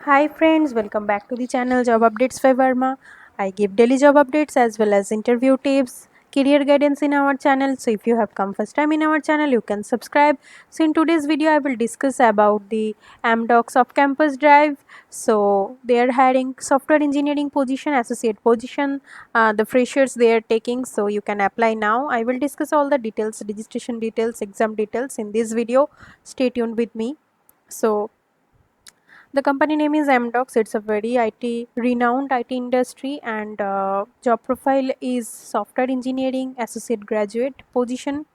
Hi friends, welcome back to the channel Job Updates by Verma. I give daily job updates as well as interview tips, career guidance in our channel. So if you have come first time in our channel, you can subscribe. So in today's video, I will discuss about the Amdocs off campus drive. So they are hiring software engineering position, associate position, the freshers they are taking. So you can apply now. I will discuss all the details, registration details, exam details in this video. Stay tuned with me. So the company name is Amdocs. It's a very renowned IT industry, and job profile is software engineering associate graduate position.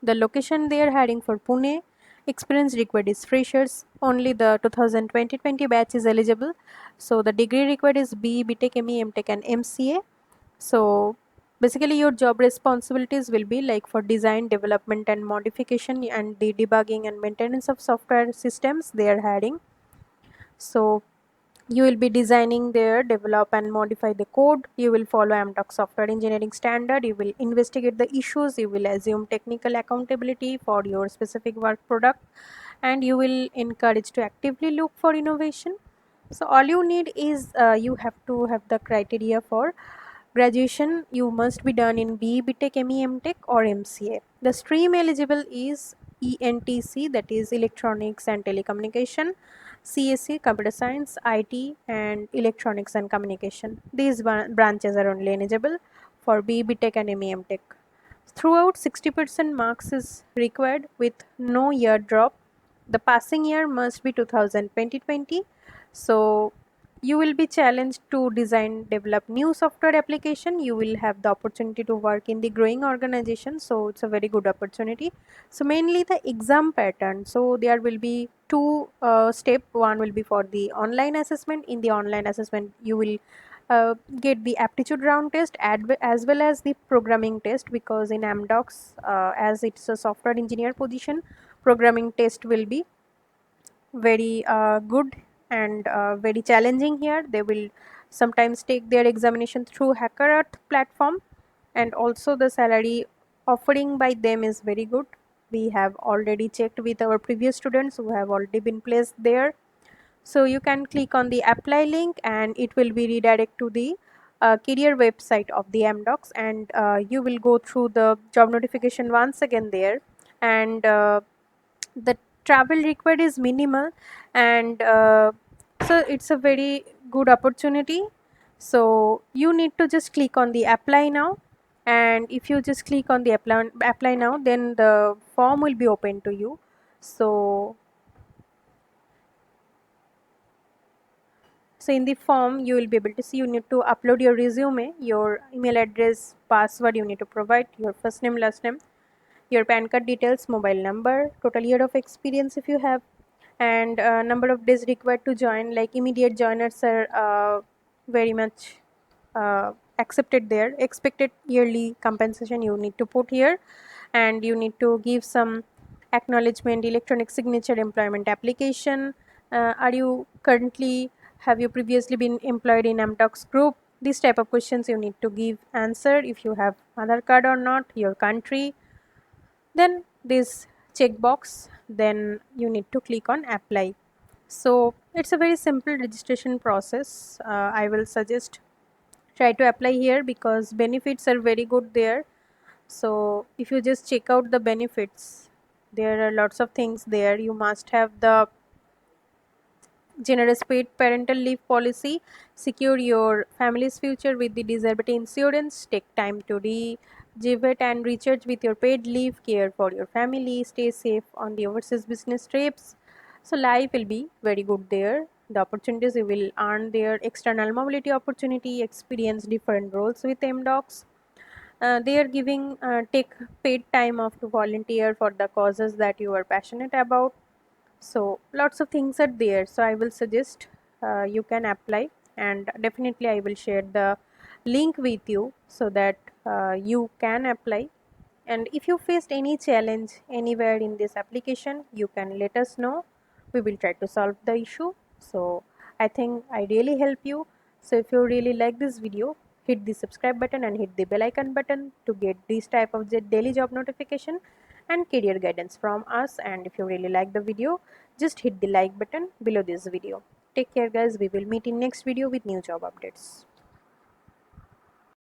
The location they are hiring for Pune. Experience required is freshers. Only the 2020 batch is eligible. So the degree required is B Tech, ME, Tech, and MCA. So basically, your job responsibilities will be like for design, development, and modification, and the debugging and maintenance of software systems they are hiring. So you will be designing there, develop and modify the code. You will follow Amdocs software engineering standard. You will investigate the issues. You will assume technical accountability for your specific work product, and you will encourage to actively look for innovation. So all you need is you have to have the criteria for graduation. You must be done in BE Tech, ME Tech, or MCA. The stream eligible is ENTC, that is Electronics and Telecommunication, CSC, Computer Science, IT, and Electronics and Communication. These branches are only eligible for BE Tech and ME Tech. Throughout, 60% marks is required with no year drop. The passing year must be 2020. So you will be challenged to design, develop new software application. You will have the opportunity to work in the growing organization. So it's a very good opportunity. So mainly the exam pattern. So there will be two step. One will be for the online assessment. In the online assessment, you will get the aptitude round test as well as the programming test, because in Amdocs, as it's a software engineer position, programming test will be very good and very challenging here. They will sometimes take their examination through HackerEarth platform, and also the salary offering by them is very good. We have already checked with our previous students who have already been placed there. So you can click on the apply link and it will be redirect to the career website of the Amdocs, and you will go through the job notification once again there. And the travel required is minimal, and so it's a very good opportunity. So you need to just click on the apply now, and if you just click on the apply now, then the form will be open to you. So in the form, you will be able to see you need to upload your resume, your email address, password you need to provide, your first name, last name, your PAN card details, mobile number, total year of experience if you have, and number of days required to join. Like immediate joiners are very much accepted there. Expected yearly compensation you need to put here, and you need to give some acknowledgement, electronic signature, employment application. Are you currently, have you previously been employed in Amdocs group? These type of questions you need to give answer. If you have Aadhaar card or not, your country, then this checkbox, then you need to click on apply. So it's a very simple registration process. I will suggest try to apply here because benefits are very good there. So if you just check out the benefits, there are lots of things there. You must have the generous paid parental leave policy, secure your family's future with the disability insurance, take time to rejuvenate and recharge with your paid leave, care for your family, stay safe on the overseas business trips. So life will be very good there. The opportunities you will earn there, external mobility opportunity, experience different roles with MDocs. They are giving take paid time off to volunteer for the causes that you are passionate about. So lots of things are there, so I will suggest you can apply, and definitely I will share the link with you so that you can apply. And if you faced any challenge anywhere in this application, you can let us know. We will try to solve the issue. So I think I really help you. So if you really like this video, hit the subscribe button and hit the bell icon button to get this type of daily job notification and career guidance from us. And if you really like the video, just hit the like button below this video. Take care guys. We will meet in next video with new job updates.